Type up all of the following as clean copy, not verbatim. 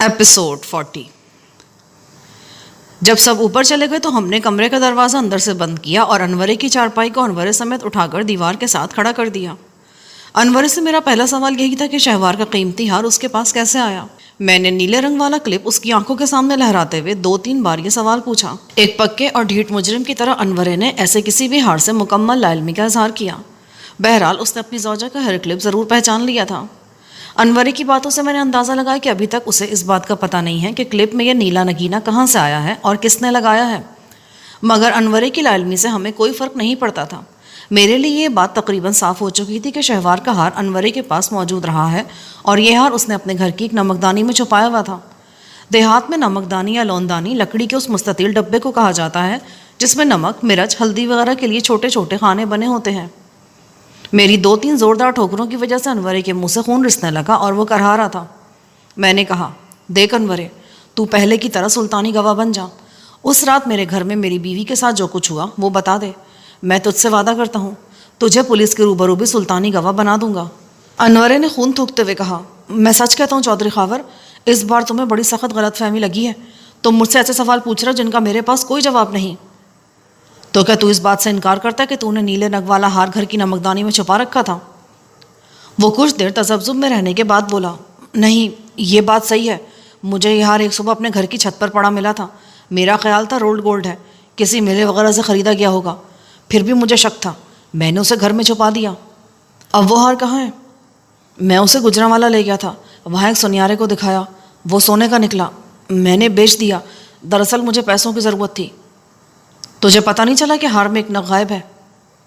Episode 40۔ جب سب اوپر چلے گئے تو ہم نے کمرے کا دروازہ اندر سے بند کیا اور انورے کی چارپائی کو انورے سمیت اٹھا کر دیوار کے ساتھ کھڑا کر دیا۔ انورے سے میرا پہلا سوال یہی تھا کہ شہوار کا قیمتی ہار اس کے پاس کیسے آیا۔ میں نے نیلے رنگ والا کلپ اس کی آنکھوں کے سامنے لہراتے ہوئے 2-3 بار یہ سوال پوچھا۔ ایک پکے اور ڈھیٹ مجرم کی طرح انورے نے ایسے کسی بھی ہار سے مکمل لا علمی کا اظہار کیا۔ بہرحال اس نے اپنی زوجہ کا ہیئر کلپ ضرور پہچان لیا تھا۔ انورے کی باتوں سے میں نے اندازہ لگایا کہ ابھی تک اسے اس بات کا پتہ نہیں ہے کہ کلپ میں یہ نیلا نگینہ کہاں سے آیا ہے اور کس نے لگایا ہے، مگر انورے کی لا علمی سے ہمیں کوئی فرق نہیں پڑتا تھا۔ میرے لیے یہ بات تقریباً صاف ہو چکی تھی کہ شہوار کا ہار انورے کے پاس موجود رہا ہے اور یہ ہار اس نے اپنے گھر کی ایک نمکدانی میں چھپایا ہوا تھا۔ دیہات میں نمکدانی یا لوندانی لکڑی کے اس مستطیل ڈبے کو کہا جاتا ہے جس میں نمک، مرچ، ہلدی وغیرہ کے لیے چھوٹے چھوٹے خانے بنے ہوتے ہیں۔ میری 2-3 زوردار ٹھوکروں کی وجہ سے انورے کے منہ سے خون رسنے لگا اور وہ کرہا رہا تھا۔ میں نے کہا، دیکھ انورے، تو پہلے کی طرح سلطانی گواہ بن جا۔ اس رات میرے گھر میں میری بیوی کے ساتھ جو کچھ ہوا وہ بتا دے۔ میں تجھ سے وعدہ کرتا ہوں تجھے پولیس کے روبرو بھی سلطانی گواہ بنا دوں گا۔ انورے نے خون تھوکتے ہوئے کہا، میں سچ کہتا ہوں چودھری خاور، اس بار تمہیں بڑی سخت غلط فہمی لگی ہے۔ تم مجھ سے ایسے سوال پوچھ رہا جن کا میرے پاس کوئی جواب نہیں۔ تو کیا تو اس بات سے انکار کرتا ہے کہ تو نے نیلے نگ والا ہار گھر کی نمکدانی میں چھپا رکھا تھا؟ وہ کچھ دیر تذبذب میں رہنے کے بعد بولا، نہیں، یہ بات صحیح ہے، مجھے یہ ہار ایک صبح اپنے گھر کی چھت پر پڑا ملا تھا۔ میرا خیال تھا رولڈ گولڈ ہے، کسی میلے وغیرہ سے خریدا گیا ہوگا، پھر بھی مجھے شک تھا، میں نے اسے گھر میں چھپا دیا۔ اب وہ ہار کہاں ہے؟ میں اسے گجرانوالا لے گیا تھا، وہاں ایک سنیارے کو دکھایا، وہ سونے کا نکلا، میں نے بیچ دیا، دراصل مجھے پیسوں کی ضرورت تھی۔ تجھے پتہ نہیں چلا کہ ہار میں ایک نگ غائب ہے؟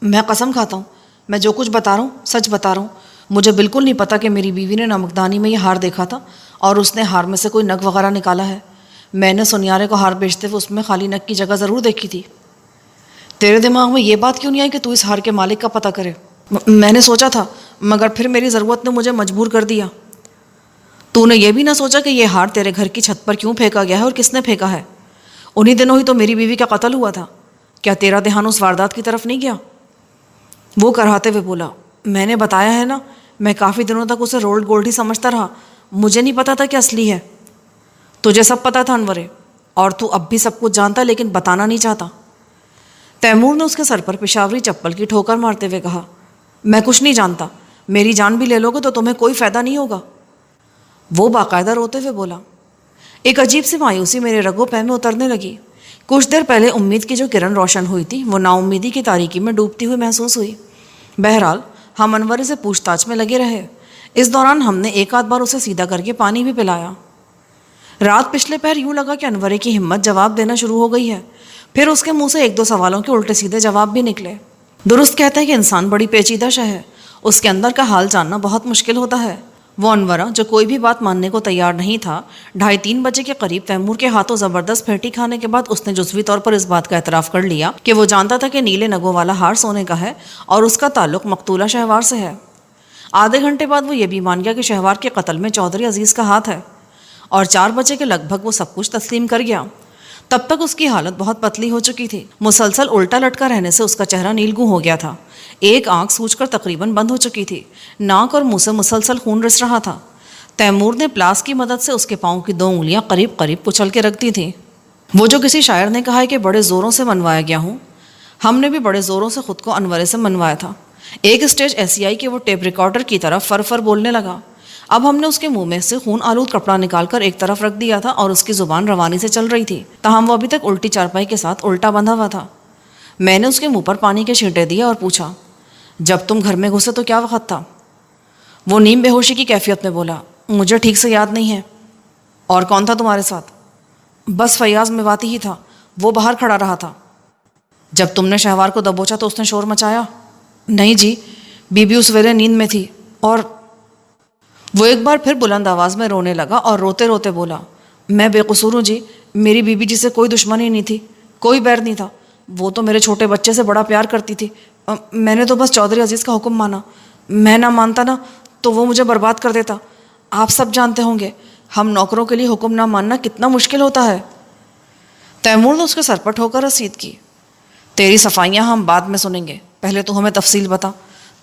میں قسم کھاتا ہوں، میں جو کچھ بتا رہا ہوں سچ بتا رہا ہوں۔ مجھے بالکل نہیں پتا کہ میری بیوی نے نمکدانی میں یہ ہار دیکھا تھا اور اس نے ہار میں سے کوئی نگ وغیرہ نکالا ہے۔ میں نے سنیارے کو ہار بیچتے ہوئے اس میں خالی نگ کی جگہ ضرور دیکھی تھی۔ تیرے دماغ میں یہ بات کیوں نہیں آئی کہ تو اس ہار کے مالک کا پتہ کرے؟ میں نے سوچا تھا، مگر پھر میری ضرورت نے مجھے مجبور کر دیا۔ تو نے یہ بھی نہ سوچا کہ یہ ہار تیرے گھر کی چھت پر کیوں پھینکا گیا ہے اور کس نے پھینکا ہے؟ انہی دنوں ہی تو میری بیوی کا قتل ہوا تھا، کیا تیرا دھیان اس واردات کی طرف نہیں گیا؟ وہ کرہاتے ہوئے بولا، میں نے بتایا ہے نا، میں کافی دنوں تک اسے رولڈ گولڈ ہی سمجھتا رہا، مجھے نہیں پتا تھا کہ اصلی ہے۔ تجھے سب پتا تھا انورے، اور تو اب بھی سب کچھ جانتا لیکن بتانا نہیں چاہتا۔ تیمور نے اس کے سر پر پشاوری چپل کی ٹھوکر مارتے ہوئے کہا، میں کچھ نہیں جانتا، میری جان بھی لے لو گے تو تمہیں کوئی فائدہ نہیں ہوگا۔ وہ باقاعدہ روتے ہوئے بولا۔ ایک عجیب سی مایوسی میرے رگوں پہ میں اترنے لگی۔ کچھ دیر پہلے امید کی جو کرن روشن ہوئی تھی وہ نا امیدی کی تاریکی میں ڈوبتی ہوئی محسوس ہوئی۔ بہرحال ہم انورے سے پوچھ تاچھ میں لگے رہے۔ اس دوران ہم نے ایک آدھ بار اسے سیدھا کر کے پانی بھی پلایا۔ رات پچھلے پہر یوں لگا کہ انورے کی ہمت جواب دینا شروع ہو گئی ہے، پھر اس کے منہ سے 1-2 سوالوں کے الٹے سیدھے جواب بھی نکلے۔ درست کہتا ہے کہ انسان بڑی پیچیدہ شے ہے، اس کے اندر کا حال جاننا بہت مشکل ہوتا ہے۔ وہ انورا جو کوئی بھی بات ماننے کو تیار نہیں تھا، 2:30-3 بجے کے قریب تیمور کے ہاتھوں زبردست پھیٹی کھانے کے بعد اس نے جزوی طور پر اس بات کا اعتراف کر لیا کہ وہ جانتا تھا کہ نیلے نگوں والا ہار سونے کا ہے اور اس کا تعلق مقتولہ شہوار سے ہے۔ آدھے گھنٹے بعد وہ یہ بھی مان گیا کہ شہوار کے قتل میں چودھری عزیز کا ہاتھ ہے، اور 4 بجے کے لگ بھگ وہ سب کچھ تسلیم کر گیا۔ تب تک اس کی حالت بہت پتلی ہو چکی تھی، مسلسل الٹا لٹکا رہنے سے اس کا چہرہ نیلگوں ہو گیا تھا، ایک آنکھ سوج کر تقریباً بند ہو چکی تھی، ناک اور منہ سے مسلسل خون رس رہا تھا۔ تیمور نے پلاس کی مدد سے اس کے پاؤں کی 2 انگلیاں قریب قریب کچل کے رکھ دی تھیں۔ وہ جو کسی شاعر نے کہا ہے کہ بڑے زوروں سے منوایا گیا ہوں، ہم نے بھی بڑے زوروں سے خود کو انورے سے منوایا تھا۔ ایک اسٹیج ایسی آئی کہ وہ ٹیپ ریکارڈر کی طرح فر فر بولنے لگا۔ اب ہم نے اس کے منہ میں سے خون آلود کپڑا نکال کر ایک طرف رکھ دیا تھا اور اس کی زبان روانی سے چل رہی تھی، تاہم وہ ابھی تک الٹی چارپائی کے ساتھ الٹا بندھا ہوا تھا۔ میں نے اس کے منہ پر پانی کے چھینٹے دیے اور پوچھا، جب تم گھر میں گھسے تو کیا وقت تھا؟ وہ نیم بے ہوشی کی کیفیت میں بولا، مجھے ٹھیک سے یاد نہیں ہے۔ اور کون تھا تمہارے ساتھ؟ بس فیاض میواتی ہی تھا، وہ باہر کھڑا رہا تھا۔ جب تم نے شہوار کو دبوچا تو اس نے شور مچایا؟ نہیں جی، بی اس ویلے نیند میں تھی۔ اور وہ ایک بار پھر بلند آواز میں رونے لگا اور روتے روتے بولا، میں بے قصور ہوں جی، میری بیوی جی سے کوئی دشمنی نہیں تھی، کوئی بیر نہیں تھا، وہ تو میرے چھوٹے بچے سے بڑا پیار کرتی تھی، میں نے تو بس چودھری عزیز کا حکم مانا، میں نہ مانتا نا تو وہ مجھے برباد کر دیتا۔ آپ سب جانتے ہوں گے ہم نوکروں کے لیے حکم نہ ماننا کتنا مشکل ہوتا ہے۔ تیمور نے اس کے سر پر ٹھوکر رسید کی۔ تیری صفائیاں ہم بعد میں سنیں گے، پہلے تو ہمیں تفصیل بتا،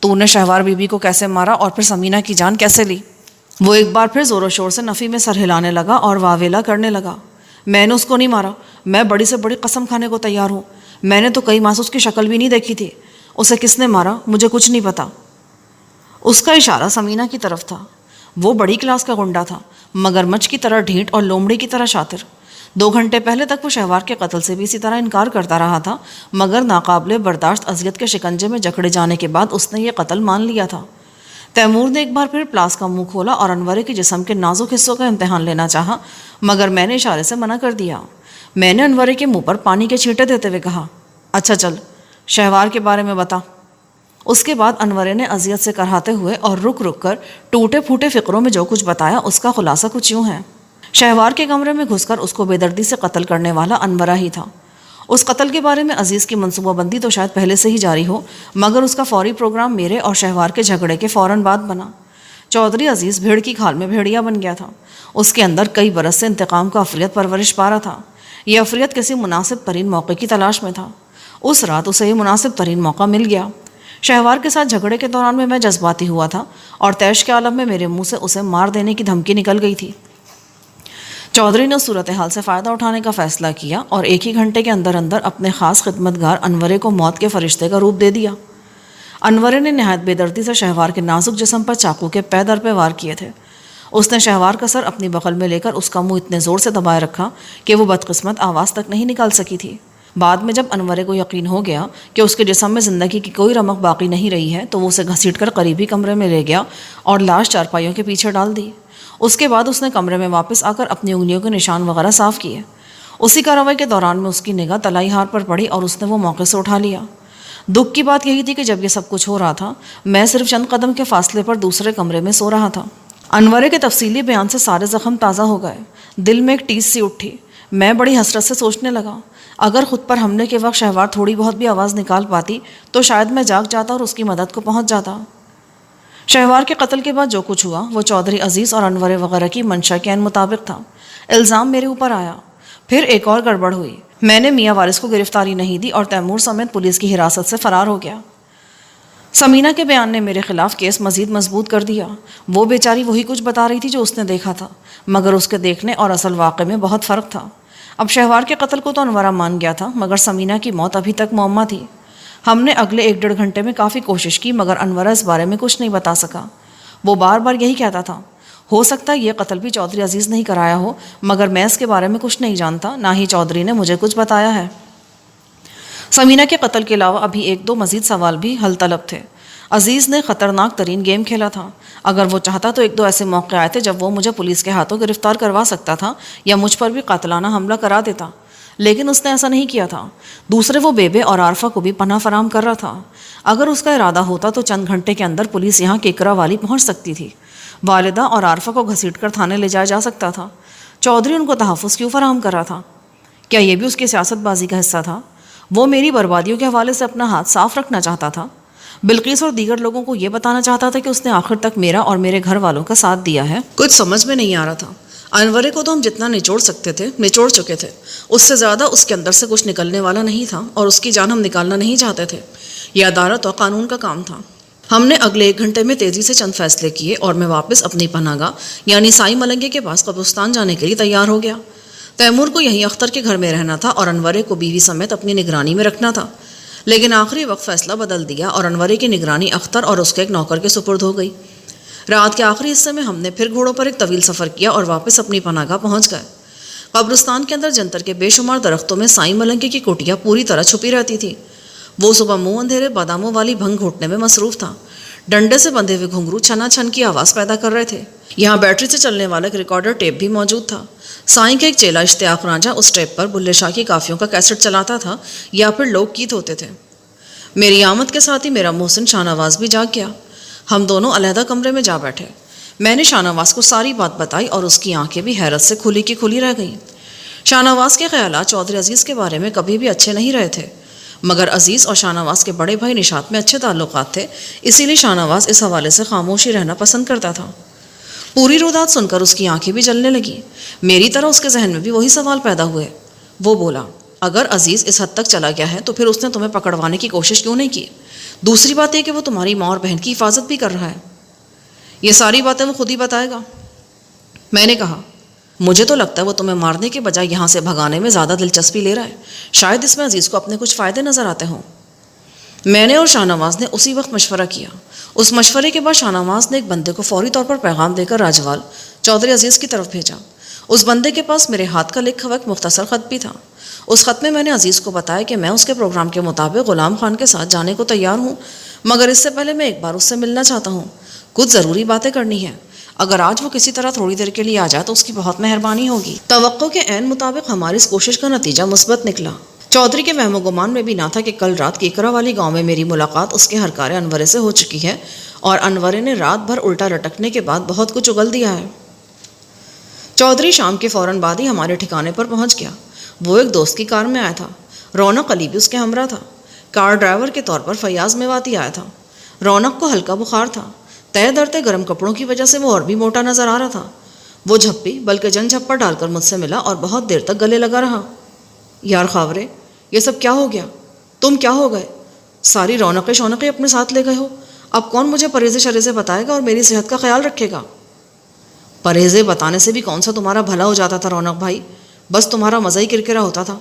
تو نے شہوار بی بی کو کیسے مارا اور پھر سمینہ کی جان کیسے لی؟ وہ ایک بار پھر زور و شور سے نفی میں سر ہلانے لگا اور واویلا کرنے لگا۔ میں نے اس کو نہیں مارا، میں بڑی سے بڑی قسم کھانے کو تیار ہوں، میں نے تو کئی ماہ سے اس کی شکل بھی نہیں دیکھی تھی، اسے کس نے مارا مجھے کچھ نہیں پتا۔ اس کا اشارہ سمینہ کی طرف تھا۔ وہ بڑی کلاس کا گنڈا تھا، مگر مچھ کی طرح ڈھیٹ اور لومڑی کی طرح شاطر۔ 2 گھنٹے پہلے تک وہ شہوار کے قتل سے بھی اسی طرح انکار کرتا رہا تھا، مگر ناقابل برداشت اذیت کے شکنجے میں جکڑے جانے کے بعد اس نے یہ قتل مان لیا تھا۔ تیمور نے ایک بار پھر پلاس کا منہ کھولا اور انورے کے جسم کے نازک حصوں کا امتحان لینا چاہا، مگر میں نے اشارے سے منع کر دیا۔ میں نے انورے کے منہ پر پانی کے چھینٹے دیتے ہوئے کہا، اچھا چل شہوار کے بارے میں بتا۔ اس کے بعد انورے نے اذیت سے کراہتے ہوئے اور رک رک کر ٹوٹے پھوٹے فقروں میں جو کچھ بتایا اس کا خلاصہ کچھ یوں ہے۔ شہوار کے کمرے میں گھس کر اس کو بے دردی سے قتل کرنے والا انورہ ہی تھا۔ اس قتل کے بارے میں عزیز کی منصوبہ بندی تو شاید پہلے سے ہی جاری ہو، مگر اس کا فوری پروگرام میرے اور شہوار کے جھگڑے کے فوراً بعد بنا۔ چودھری عزیز بھیڑ کی کھال میں بھیڑیا بن گیا تھا۔ اس کے اندر کئی برس سے انتقام کا افریت پرورش پا رہا تھا۔ یہ افریت کسی مناسب ترین موقع کی تلاش میں تھا۔ اس رات اسے یہ مناسب ترین موقع مل گیا۔ شہوار کے ساتھ جھگڑے کے دوران میں جذباتی ہوا تھا اور تیش کے عالم میں میرے منہ سے اسے مار دینے کی دھمکی نکل گئی تھی۔ چودھری نے اس صورتحال سے فائدہ اٹھانے کا فیصلہ کیا اور 1 ہی گھنٹے کے اندر اندر اپنے خاص خدمتگار انورے کو موت کے فرشتے کا روپ دے دیا۔ انورے نے نہایت بے دردی سے شہوار کے نازک جسم پر چاقو کے پے در پہ وار کیے تھے۔ اس نے شہوار کا سر اپنی بغل میں لے کر اس کا منہ اتنے زور سے دبائے رکھا کہ وہ بدقسمت آواز تک نہیں نکال سکی تھی۔ بعد میں جب انورے کو یقین ہو گیا کہ اس کے جسم میں زندگی کی کوئی رمق باقی نہیں رہی ہے تو وہ اسے گھسیٹ کر قریبی کمرے میں لے گیا اور لاش چارپائیوں کے پیچھے ڈال دی۔ اس کے بعد اس نے کمرے میں واپس آ کر اپنی انگلیوں کے نشان وغیرہ صاف کیے۔ اسی کارروائی کے دوران میں اس کی نگاہ تلائی ہار پر پڑی اور اس نے وہ موقع سے اٹھا لیا۔ دکھ کی بات یہی تھی کہ جب یہ سب کچھ ہو رہا تھا میں صرف چند قدم کے فاصلے پر دوسرے کمرے میں سو رہا تھا۔ انورے کے تفصیلی بیان سے سارے زخم تازہ ہو گئے۔ دل میں ایک ٹیس سی اٹھی۔ میں بڑی حسرت سے سوچنے لگا، اگر خود پر حملے کے وقت شہوار تھوڑی بہت بھی آواز نکال پاتی تو شاید میں جاگ جاتا اور اس کی مدد کو پہنچ جاتا۔ شہوار کے قتل کے بعد جو کچھ ہوا وہ چودھری عزیز اور انورے وغیرہ کی منشا کے عین مطابق تھا۔ الزام میرے اوپر آیا۔ پھر ایک اور گڑبڑ ہوئی۔ میں نے میاں وارث کو گرفتاری نہیں دی اور تیمور سمیت پولیس کی حراست سے فرار ہو گیا۔ سمینہ کے بیان نے میرے خلاف کیس مزید مضبوط کر دیا۔ وہ بیچاری وہی کچھ بتا رہی تھی جو اس نے دیکھا تھا، مگر اس کے دیکھنے اور اصل واقعے میں بہت فرق تھا۔ اب شہوار کے قتل کو تو انورہ مان گیا تھا، مگر سمینہ کی موت ابھی تک معمہ تھی۔ ہم نے اگلے 1-1.5 گھنٹے میں کافی کوشش کی، مگر انورہ اس بارے میں کچھ نہیں بتا سکا۔ وہ بار بار یہی کہتا تھا، ہو سکتا ہے یہ قتل بھی چودھری عزیز نے ہی کرایا ہو، مگر میں اس کے بارے میں کچھ نہیں جانتا، نہ ہی چودھری نے مجھے کچھ بتایا ہے۔ سمینہ کے قتل کے علاوہ ابھی 1-2 مزید سوال بھی حل طلب تھے۔ عزیز نے خطرناک ترین گیم کھیلا تھا۔ اگر وہ چاہتا تو 1-2 ایسے موقع آئے تھے جب وہ مجھے پولیس کے ہاتھوں گرفتار کروا سکتا تھا یا مجھ پر بھی قاتلانہ حملہ کرا دیتا، لیکن اس نے ایسا نہیں کیا تھا۔ دوسرے وہ بیبے اور عارفہ کو بھی پناہ فراہم کر رہا تھا۔ اگر اس کا ارادہ ہوتا تو چند گھنٹے کے اندر پولیس یہاں کیکرا والی پہنچ سکتی تھی۔ والدہ اور عارفہ کو گھسیٹ کر تھانے لے جایا جا سکتا تھا۔ چودھری ان کو تحفظ کیوں فراہم کر رہا تھا؟ کیا یہ بھی اس کی سیاست بازی کا حصہ تھا؟ وہ میری بربادیوں کے حوالے سے اپنا ہاتھ صاف رکھنا چاہتا تھا۔ بلقیس اور دیگر لوگوں کو یہ بتانا چاہتا تھا کہ اس نے آخر تک میرا اور میرے گھر والوں کا ساتھ دیا ہے۔ کچھ سمجھ میں نہیں آ رہا تھا۔ انورے کو تو ہم جتنا نچوڑ سکتے تھے نچوڑ چکے تھے، اس سے زیادہ اس کے اندر سے کچھ نکلنے والا نہیں تھا، اور اس کی جان ہم نکالنا نہیں چاہتے تھے۔ یہ عدالت اور قانون کا کام تھا۔ ہم نے اگلے 1 گھنٹے میں تیزی سے چند فیصلے کیے اور میں واپس اپنی پناہ گاہ یعنی سائی ملنگے کے پاس قبرستان جانے کے لیے تیار ہو گیا۔ تیمور کو یہیں اختر کے گھر میں رہنا تھا اور انورے کو بیوی سمیت اپنی نگرانی میں رکھنا تھا، لیکن آخری وقت فیصلہ بدل دیا اور انورے کی نگرانی اختر اور اس کے ایک نوکر کے سپرد ہو گئی۔ رات کے آخری حصے میں ہم نے پھر گھوڑوں پر ایک طویل سفر کیا اور واپس اپنی پناہ گاہ پہنچ گئے۔ قبرستان کے اندر جنتر کے بے شمار درختوں میں سائی ملنگے کی کوٹیاں پوری طرح چھپی رہتی تھی۔ وہ صبح منہ اندھیرے باداموں والی بھنگ گھوٹنے میں مصروف تھا۔ ڈنڈے سے بندھے ہوئے گھنگرو چھنا چھن کی آواز پیدا کر رہے تھے۔ یہاں بیٹری سے چلنے والا ایک ریکارڈر ٹیپ بھی موجود تھا۔ سائیں کا ایک چیلا اشتیاق رانجھا اس ٹیپ پر بلے شاہ کی کافیوں کا کیسٹ چلاتا تھا یا پھر لوک گیت ہوتے تھے۔ میری آمد کے ساتھ ہی میرا محسن شاہ نواز بھی جاگ گیا۔ ہم دونوں علیحدہ کمرے میں جا بیٹھے۔ میں نے شاہ نواز کو ساری بات بتائی اور اس کی آنکھیں بھی حیرت سے کھلی کی کھلی رہ گئیں۔ شاہ نواز کے خیالات چودھری عزیز کے بارے میں کبھی بھی اچھے نہیں رہے تھے، مگر عزیز اور شاہ نواز کے بڑے بھائی نشاط میں اچھے تعلقات تھے، اسی لیے شاہ نواز اس حوالے سے خاموشی رہنا پسند کرتا تھا۔ پوری روایت سن کر اس کی آنکھیں بھی جلنے لگیں۔ میری طرح اس کے ذہن میں بھی وہی سوال پیدا ہوئے۔ وہ بولا، اگر عزیز اس حد تک چلا گیا ہے تو پھر اس نے تمہیں پکڑوانے کی کوشش کیوں نہیں کی؟ دوسری بات یہ کہ وہ تمہاری ماں اور بہن کی حفاظت بھی کر رہا ہے۔ یہ ساری باتیں وہ خود ہی بتائے گا۔ میں نے کہا مجھے تو لگتا ہے وہ تمہیں مارنے کے بجائے یہاں سے بھگانے میں زیادہ دلچسپی لے رہا ہے، شاید اس میں عزیز کو اپنے کچھ فائدے نظر آتے ہوں۔ میں نے اور شاہ نواز نے اسی وقت مشورہ کیا۔ اس مشورے کے بعد شاہ نواز نے ایک بندے کو فوری طور پر پیغام دے کر راجوال چودھری عزیز کی طرف بھیجا۔ اس بندے کے پاس میرے ہاتھ کا لکھا ہوا ایک مختصر خط بھی تھا۔ اس خط میں میں نے عزیز کو بتایا کہ میں اس کے پروگرام کے مطابق غلام خان کے ساتھ جانے کو تیار ہوں، مگر اس سے پہلے میں ایک بار اس سے ملنا چاہتا ہوں، کچھ ضروری باتیں کرنی ہیں۔ اگر آج وہ کسی طرح تھوڑی دیر کے لیے آ جائے تو اس کی بہت مہربانی ہوگی۔ توقع کے عین مطابق ہماری اس کوشش کا نتیجہ مثبت نکلا۔ چودھری کے وہم و گمان میں بھی نہ تھا کہ کل رات کیکرا والی گاؤں میں میری ملاقات اس کے ہرکار انورے سے ہو چکی ہے، اور انورے نے رات بھر الٹا لٹکنے کے بعد بہت کچھ اگل دیا ہے۔ چودھری شام کے فوراً بعد ہی ہمارے ٹھکانے پر پہنچ گیا۔ وہ ایک دوست کی کار میں آیا تھا۔ رونق علی بھی اس کے ہمراہ تھا۔ کار ڈرائیور کے طور پر فیاض میواتی آیا تھا۔ رونق کو ہلکا بخار تھا۔ تہ درتے گرم کپڑوں کی وجہ سے وہ اور بھی موٹا نظر آ رہا تھا۔ وہ جھپی بلکہ جن جھپڑ ڈال کر مجھ سے ملا اور بہت دیر تک گلے لگا رہا۔ یار خاورے، یہ سب کیا ہو گیا؟ تم کیا ہو گئے؟ ساری رونقیں شونقیں اپنے ساتھ لے گئے ہو۔ اب کون مجھے پرہیزے شریزے بتائے گا اور میری صحت کا خیال رکھے گا؟ پرہیزے بتانے سے بھی کون سا تمہارا بھلا ہو جاتا تھا رونق بھائی، بس تمہارا مزہ ہی کرکرا ہوتا تھا۔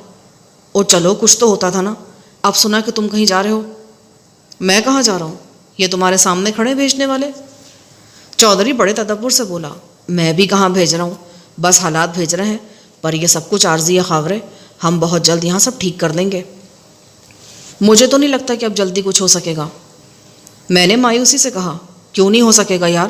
اور چلو کچھ تو ہوتا تھا نا۔ اب سنا کہ تم کہیں جا رہے ہو۔ میں کہاں جا رہا ہوں؟ یہ تمہارے سامنے کھڑے بھیجنے والے۔ چودھری بڑے تدبر سے بولا، میں بھی کہاں بھیج رہا ہوں، بس حالات بھیج رہے ہیں، پر یہ سب کچھ عارضی ہے خاورے، ہم بہت جلد یہاں سب ٹھیک کر دیں گے۔ مجھے تو نہیں لگتا کہ اب جلدی کچھ ہو سکے گا۔ میں نے مایوسی سے کہا، کیوں نہیں ہو سکے گا یار؟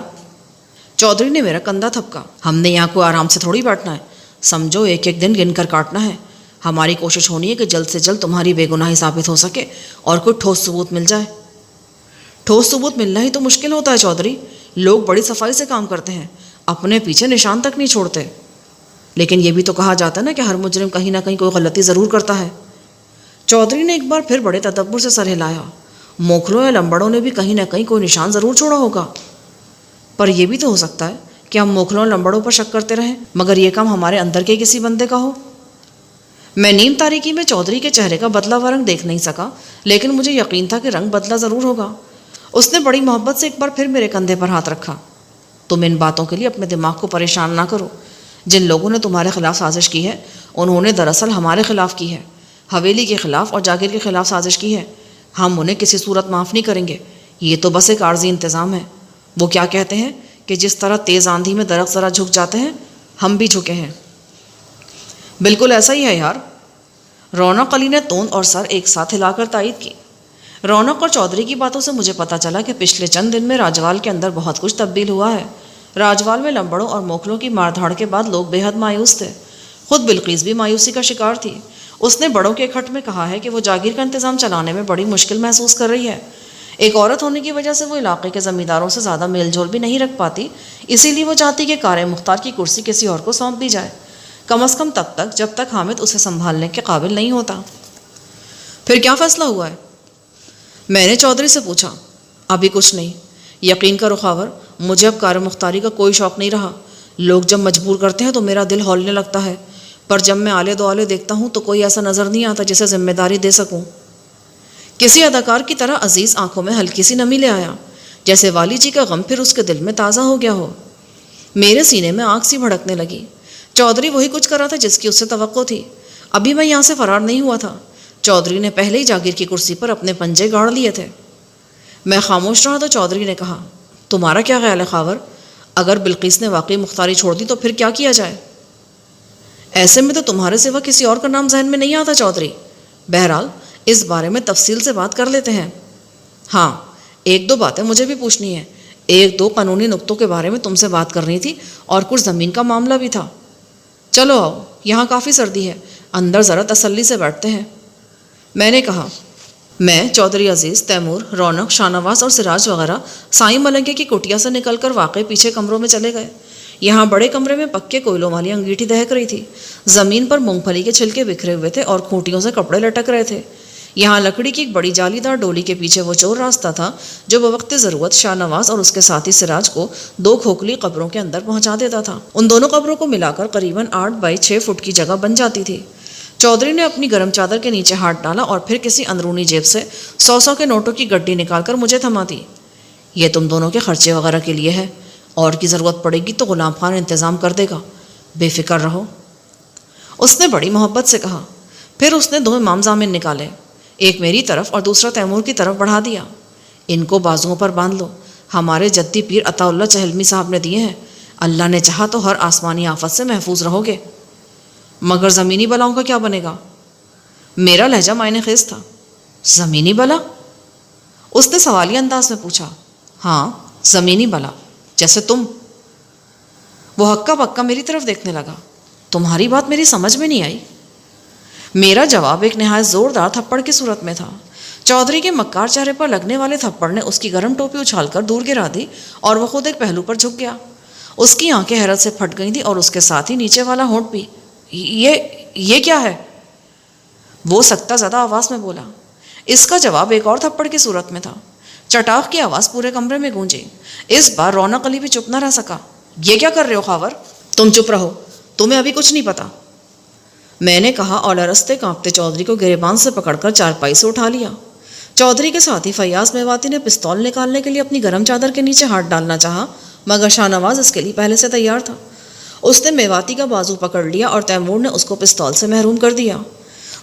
چودھری نے میرا کندھا تھپکا، ہم نے یہاں کو آرام سے تھوڑی بیٹھنا ہے، سمجھو ایک ایک دن گن کر کاٹنا ہے۔ ہماری کوشش ہونی ہے کہ جلد سے جلد تمہاری بے گناہی ثابت ہو سکے اور کوئی ٹھوس ثبوت مل جائے۔ ٹھوس ثبوت ملنا ہی تو مشکل ہوتا ہے چودھری، لوگ بڑی صفائی سے کام کرتے ہیں، اپنے پیچھے نشان تک نہیں چھوڑتے۔ لیکن یہ بھی تو کہا جاتا ہے نا کہ ہر مجرم کہیں نہ کہیں کوئی غلطی ضرور کرتا ہے۔ چودھری نے ایک بار پھر بڑے تدبر سے سر ہلایا، موکھلوں یا لمبڑوں نے بھی کہیں نہ کہیں کوئی نشان ضرور چھوڑا ہوگا، پر یہ بھی تو ہو سکتا ہے کہ ہم موکھلوں لمبڑوں پر شک کرتے رہیں مگر یہ کام ہمارے اندر کے کسی بندے کا ہو۔ میں نیم تاریکی میں چودھری کے چہرے کا بدلا ہوا رنگ دیکھ نہیں سکا، لیکن مجھے یقین تھا کہ رنگ بدلا ضرور ہوگا۔ اس نے بڑی محبت سے ایک بار پھر میرے کندھے پر ہاتھ رکھا۔ تم ان باتوں کے لیے اپنے دماغ کو پریشان نہ کرو۔ جن لوگوں نے تمہارے خلاف سازش کی ہے انہوں نے دراصل ہمارے خلاف کی ہے، حویلی کے خلاف اور جاگیر کے خلاف سازش کی ہے۔ ہم انہیں کسی صورت معاف نہیں کریں گے، یہ تو بس ایک عارضی انتظام ہے۔ وہ کیا کہتے ہیں کہ جس طرح تیز آندھی میں درخت ذرا جھک جاتے ہیں، ہم بھی جھکے ہیں۔ بالکل ایسا ہی ہے یار۔ رونق علی نے تون اور سر ایک ساتھ ہلا کر تائید کی۔ رونق اور چودھری کی باتوں سے مجھے پتہ چلا کہ پچھلے چند دن میں راجوال کے اندر بہت کچھ تبدیل ہوا ہے۔ راجوال میں لمبڑوں اور موکھلوں کی مار دھاڑ کے بعد لوگ بے حد مایوس تھے۔ خود بلقیس بھی مایوسی کا شکار تھی۔ اس نے بڑوں کے اکٹھ میں کہا ہے کہ وہ جاگیر کا انتظام چلانے میں بڑی مشکل محسوس کر رہی ہے۔ ایک عورت ہونے کی وجہ سے وہ علاقے کے زمینداروں سے زیادہ میل جول بھی نہیں رکھ پاتی، اسی لیے وہ چاہتی کہ قاری مختار کی کرسی کسی اور کو سونپ دی جائے، کم از کم تب تک جب تک حامد اسے سنبھالنے کے قابل نہیں ہوتا۔ پھر کیا فیصلہ ہوا ہے؟ میں نے چودھری سے پوچھا۔ ابھی کچھ نہیں، یقین کرو خاور، مجھے اب قاری مختاری کا کوئی شوق نہیں رہا۔ لوگ جب مجبور کرتے ہیں تو میرا دل ہولنے لگتا ہے، پر جب میں آلے دو آلے دیکھتا ہوں تو کوئی ایسا نظر نہیں آتا جسے ذمہ داری دے سکوں۔ کسی اداکار کی طرح عزیز آنکھوں میں ہلکی سی نمی لے آیا، جیسے والی جی کا غم پھر اس کے دل میں تازہ ہو گیا ہو۔ میرے سینے میں آنکھ سی بھڑکنے لگی۔ چودھری وہی کچھ کر رہا تھا جس کی اس سے توقع تھی۔ ابھی میں یہاں سے فرار نہیں ہوا تھا، چودھری نے پہلے ہی جاگیر کی کرسی پر اپنے پنجے گاڑ لیے تھے۔ میں خاموش رہا تو چودھری نے کہا، تمہارا کیا خیال ہے خاور؟ اگر بلقیس نے واقعی مختاری چھوڑ دی تو پھر کیا کیا جائے؟ ایسے میں تو تمہارے سوا کسی اور کا نام ذہن میں نہیں آتا چودھری۔ بہرحال اس بارے میں تفصیل سے بات کر لیتے ہیں۔ ہاں، ایک دو باتیں مجھے بھی پوچھنی ہیں، ایک دو قانونی نقطوں کے بارے میں تم سے بات کرنی تھی، اور کچھ زمین کا معاملہ بھی تھا۔ چلو آؤ، یہاں کافی سردی ہے، اندر ذرا تسلی سے بیٹھتے ہیں۔ میں نے کہا۔ میں، چودھری عزیز، تیمور، رونق، شاہ نواز اور سراج وغیرہ سائیں ملنگے کی کٹیا سے نکل کر واقع پیچھے کمروں میں چلے گئے۔ یہاں بڑے کمرے میں پکے کوئلوں والی انگیٹھی دہک رہی تھی، زمین پر مونگ پھلی کے چھلکے بکھرے ہوئے تھے اور کھوٹیوں سے کپڑے لٹک رہے تھے۔ یہاں لکڑی کی ایک بڑی جالی دار ڈولی کے پیچھے وہ چور راستہ تھا جو بوقت ضرورت شاہ نواز اور اس کے ساتھی سراج کو دو کھوکھلی قبروں کے اندر پہنچا دیتا تھا۔ ان دونوں قبروں کو ملا کر قریباً 8 بائی 6 فٹ کی جگہ بن جاتی تھی۔ چودھری نے اپنی گرم چادر کے نیچے ہاتھ ڈالا اور پھر کسی اندرونی جیب سے 100 کے نوٹوں کی گڈی نکال کر مجھے تھما دی۔ یہ تم دونوں کے خرچے وغیرہ کے لیے ہے، اور کی ضرورت پڑے گی تو غلام خان انتظام کر دے گا، بے فکر رہو۔ اس نے بڑی محبت سے کہا۔ پھر اس نے 2 امام ضامن نکالے، ایک میری طرف اور دوسرا تیمور کی طرف بڑھا دیا۔ ان کو بازوؤں پر باندھ لو، ہمارے جدی پیر عطا اللہ چہلمی صاحب نے دیے ہیں، اللہ نے چاہا تو ہر آسمانی آفت سے محفوظ رہو گے۔ مگر زمینی بلاؤں کا کیا بنے گا؟ میرا لہجہ معنی خیز تھا۔ زمینی بلا؟ اس نے سوالیہ انداز میں پوچھا۔ ہاں، زمینی بلا، جیسے تم۔ وہ ہکا بکا میری طرف دیکھنے لگا۔ تمہاری بات میری سمجھ میں نہیں آئی۔ میرا جواب ایک نہایت زوردار تھپڑ کی صورت میں تھا۔ چودھری کے مکار چہرے پر لگنے والے تھپڑ نے اس کی گرم ٹوپی اچھال کر دور گرا دی اور وہ خود ایک پہلو پر جھک گیا۔ اس کی آنکھیں حیرت سے پھٹ گئی تھیں اور اس کے ساتھ ہی نیچے والا ہونٹ بھی۔ یہ کیا ہے؟ وہ سکتہ زدہ آواز میں بولا۔ اس کا جواب ایک اور تھپڑ کی صورت میں تھا۔ چٹاخ کی آواز پورے کمرے میں گونجی۔ اس بار رونق علی بھی چپ نہ رہ سکا۔ یہ کیا کر رہے ہو خاور؟ تم چپ رہو، تمہیں ابھی کچھ نہیں پتا، میں نے کہا اور لرزتے کانپتے چودھری کو گریبان سے پکڑ کر چارپائی سے اٹھا لیا۔ چودھری کے ساتھی فیاض میواتی نے پستول نکالنے کے لیے اپنی گرم چادر کے نیچے ہاتھ ڈالنا چاہا، مگر شاہ نواز اس کے لیے پہلے سے تیار تھا۔ اس نے میواتی کا بازو پکڑ لیا اور تیمور نے اس کو پستول سے محروم کر دیا۔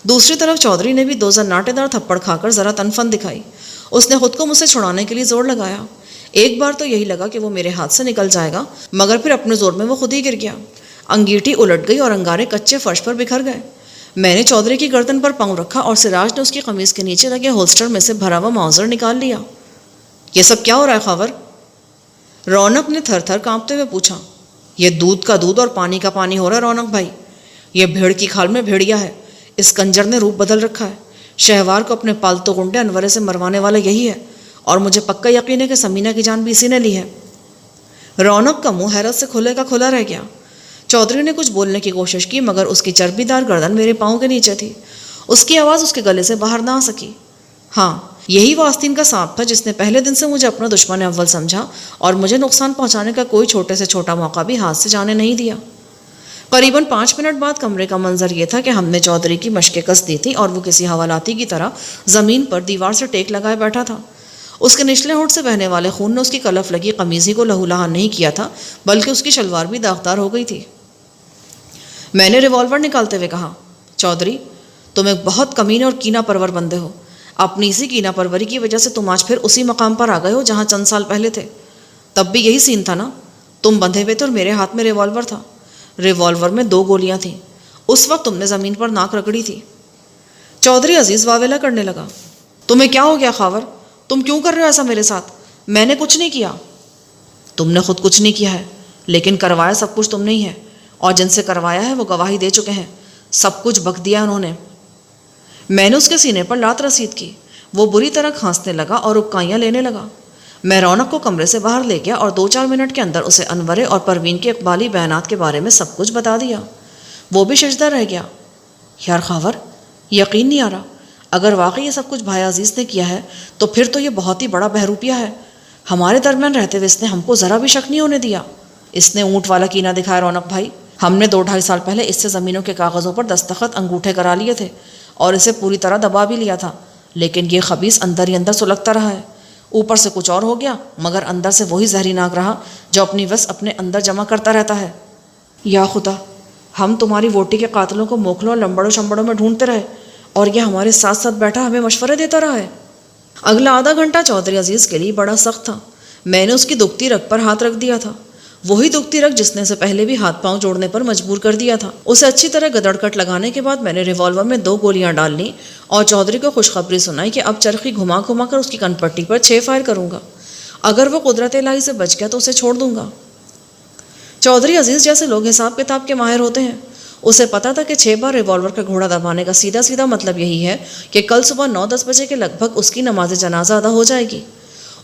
دوسری طرف چودھری نے بھی 2 زناٹے دار تھپڑ کھا کر ذرا تنفن دکھائی۔ اس نے خود کو مجھ سے چھڑانے کے لیے زور لگایا۔ ایک بار تو یہی لگا کہ وہ میرے ہاتھ سے نکل جائے گا، مگر پھر اپنے زور میں وہ خود ہی گر گیا۔ انگیٹھی الٹ گئی اور انگارے کچے فرش پر بکھر گئے۔ میں نے چودھری کی گردن پر پاؤں رکھا اور سراج نے اس کی قمیض کے نیچے لگے ہولسٹر میں سے بھرا ہوا ماؤزر نکال لیا۔ یہ سب کیا ہو رہا ہے خاور؟ رونق نے تھر تھر کانپتے ہوئے پوچھا۔ یہ دودھ کا دودھ اور پانی کا پانی ہو رہا ہے رونق بھائی، یہ بھیڑ کی کھال میں بھیڑیا ہے، اس کنجر نے روپ بدل رکھا ہے۔ شہوار کو اپنے پالتو گنڈے انورے سے مروانے والا یہی ہے، اور مجھے پکا یقین ہے کہ سمینہ کی جان بھی اسی نے لی ہے۔ رونق کا منہ حیرت سے کھلے کا کھلا رہ گیا۔ چودھری نے کچھ بولنے کی کوشش کی، مگر اس کی چربی دار گردن میرے پاؤں کے نیچے تھی۔ اس کی آواز اس کے گلے سے باہر نہ آ سکی۔ ہاں، یہی وہ آستین کا سانپ تھا جس نے پہلے دن سے مجھے اپنا دشمن اول سمجھا اور مجھے نقصان پہنچانے کا کوئی چھوٹے سے چھوٹا موقع بھی ہاتھ سے جانے نہیں دیا۔ قریباً 5 منٹ بعد کمرے کا منظر یہ تھا کہ ہم نے چودھری کی مشقیں کس دی تھی اور وہ کسی حوالاتی کی طرح زمین پر دیوار سے ٹیک لگائے بیٹھا تھا۔ اس کے نچلے ہونٹ سے بہنے والے خون نے اس کی کلف لگی قمیض ہی کو لہولہان نہیں کیا تھا، بلکہ اس کی شلوار بھی داغدار ہو گئی تھی۔ میں نے ریوالور نکالتے ہوئے کہا، چودھری تم ایک بہت کمینے اور کینہ پرور بندے ہو۔ اپنی اسی کینہ پروری کی وجہ سے تم آج پھر اسی مقام پر آ گئے ہو جہاں چند سال پہلے تھے۔ تب بھی یہی سین تھا نا، تم بندھے ہوئے تھے اور میرے ہاتھ میں ریوالور تھا۔ ریوالور میں 2 گولیاں تھیں۔ اس وقت تم نے زمین پر ناک رگڑی تھی۔ چودھری عزیز واویلا کرنے لگا۔ تمہیں کیا ہو گیا خاور؟ تم کیوں کر رہے ہو ایسا میرے ساتھ؟ میں نے کچھ نہیں کیا۔ تم نے خود کچھ نہیں کیا ہے، لیکن کروایا سب کچھ تم نہیں ہے، اور جن سے کروایا ہے وہ گواہی دے چکے ہیں، سب کچھ بک دیا انہوں نے۔ میں نے اس کے سینے پر لات رسید کی۔ وہ بری طرح کھانسنے لگا اور اکائیاں لینے لگا۔ میں رونق کو کمرے سے باہر لے گیا اور 2-4 منٹ کے اندر اسے انورے اور پروین کے اقبالی بیانات کے بارے میں سب کچھ بتا دیا۔ وہ بھی ششدر رہ گیا۔ یار خاور، یقین نہیں آ رہا، اگر واقعی یہ سب کچھ بھائی عزیز نے کیا ہے تو پھر تو یہ بہت ہی بڑا بہروپیہ ہے۔ ہمارے درمیان رہتے ہوئے اس نے ہم کو ذرا بھی شک نہیں ہونے دیا۔ اس نے اونٹ والا کینہ دکھایا رونق بھائی۔ ہم نے 2-2.5 سال پہلے اس سے زمینوں کے کاغذوں پر دستخط انگوٹھے کرا لیے تھے اور اسے پوری طرح دبا بھی لیا تھا، لیکن یہ خبیث اندر ہی اندر سلگتا رہا ہے۔ اوپر سے کچھ اور ہو گیا، مگر اندر سے وہی زہری ناگ رہا جو اپنی وس اپنے اندر جمع کرتا رہتا ہے۔ یا خدا، ہم تمہاری ووٹی کے قاتلوں کو موکلوں اور لمبڑوں شمبڑوں میں ڈھونڈتے رہے اور یہ ہمارے ساتھ ساتھ بیٹھا ہمیں مشورے دیتا رہا ہے۔ اگلا آدھا گھنٹہ چودھری عزیز کے لیے بڑا سخت تھا۔ میں نے اس کی دکھتی رگ پر ہاتھ رکھ دیا تھا، وہی دکھتی رگ جس نے اسے پہلے بھی ہاتھ پاؤں جوڑنے پر مجبور کر دیا تھا۔ اسے اچھی طرح گدڑ کٹ لگانے کے بعد میں نے ریوالور میں 2 گولیاں ڈال لیں اور چودھری کو خوشخبری سنائی کہ اب چرخی گھما گھما کر اس کی کن پٹی پر 6 فائر کروں گا۔ اگر وہ قدرت الہی سے بچ گیا تو اسے چھوڑ دوں گا۔ چودھری عزیز جیسے لوگ حساب کتاب کے ماہر ہوتے ہیں، اسے پتا تھا کہ 6 بار ریوالور کا گھوڑا دبانے کا سیدھا سیدھا مطلب یہی ہے کہ کل صبح 9-10 بجے کے لگ بھگ اس کی نماز جنازہ ادا ہو جائے گی۔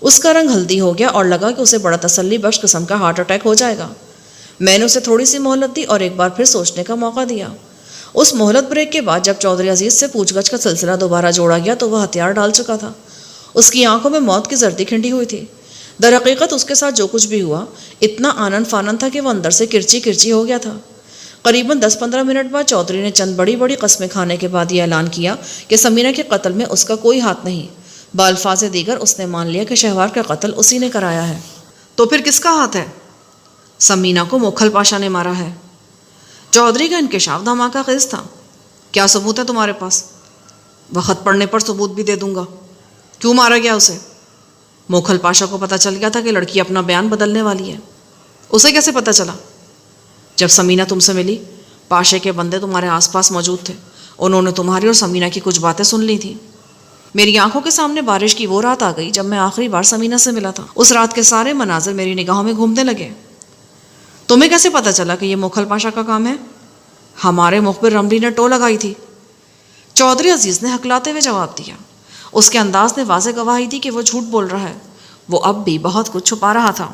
اس کا رنگ ہلدی ہو گیا اور لگا کہ اسے بڑا تسلی بخش قسم کا ہارٹ اٹیک ہو جائے گا۔ میں نے اسے تھوڑی سی مہلت دی اور ایک بار پھر سوچنے کا موقع دیا۔ اس مہلت بریک کے بعد جب چودھری عزیز سے پوچھ گچھ کا سلسلہ دوبارہ جوڑا گیا تو وہ ہتھیار ڈال چکا تھا۔ اس کی آنکھوں میں موت کی زردی کھنڈی ہوئی تھی۔ در حقیقت اس کے ساتھ جو کچھ بھی ہوا اتنا آنن فانن تھا کہ وہ اندر سے کرچی کرچی ہو گیا تھا۔ قریباً 10-15 منٹ بعد چودھری نے چند بڑی بڑی قسمیں کھانے کے بعد یہ اعلان کیا کہ سمینہ کے قتل میں اس کا کوئی ہاتھ نہیں۔ بالفاظ دیگر اس نے مان لیا کہ شہوار کا قتل اسی نے کرایا ہے۔ تو پھر کس کا ہاتھ ہے؟ سمینہ کو موکھل پاشا نے مارا ہے۔ چودھری کا انکشاف دھماکہ خیز تھا۔ کیا ثبوت ہے تمہارے پاس؟ وقت پڑنے پر ثبوت بھی دے دوں گا۔ کیوں مارا گیا اسے؟ موکھل پاشا کو پتہ چل گیا تھا کہ لڑکی اپنا بیان بدلنے والی ہے۔ اسے کیسے پتہ چلا؟ جب سمینہ تم سے ملی، پاشے کے بندے تمہارے آس پاس موجود تھے، انہوں نے تمہاری اور سمینہ کی کچھ باتیں سن لی تھیں۔ میری آنکھوں کے سامنے بارش کی وہ رات آ گئی جب میں آخری بار سمینہ سے ملا تھا۔ اس رات کے سارے مناظر میری نگاہوں میں گھومنے لگے۔ تمہیں کیسے پتہ چلا کہ یہ موکھل پاشا کا کام ہے؟ ہمارے مخبر رملی نے ٹو لگائی تھی۔ چودھری عزیز نے ہکلاتے ہوئے جواب دیا۔ اس کے انداز نے واضح گواہی دی کہ وہ جھوٹ بول رہا ہے۔ وہ اب بھی بہت کچھ چھپا رہا تھا۔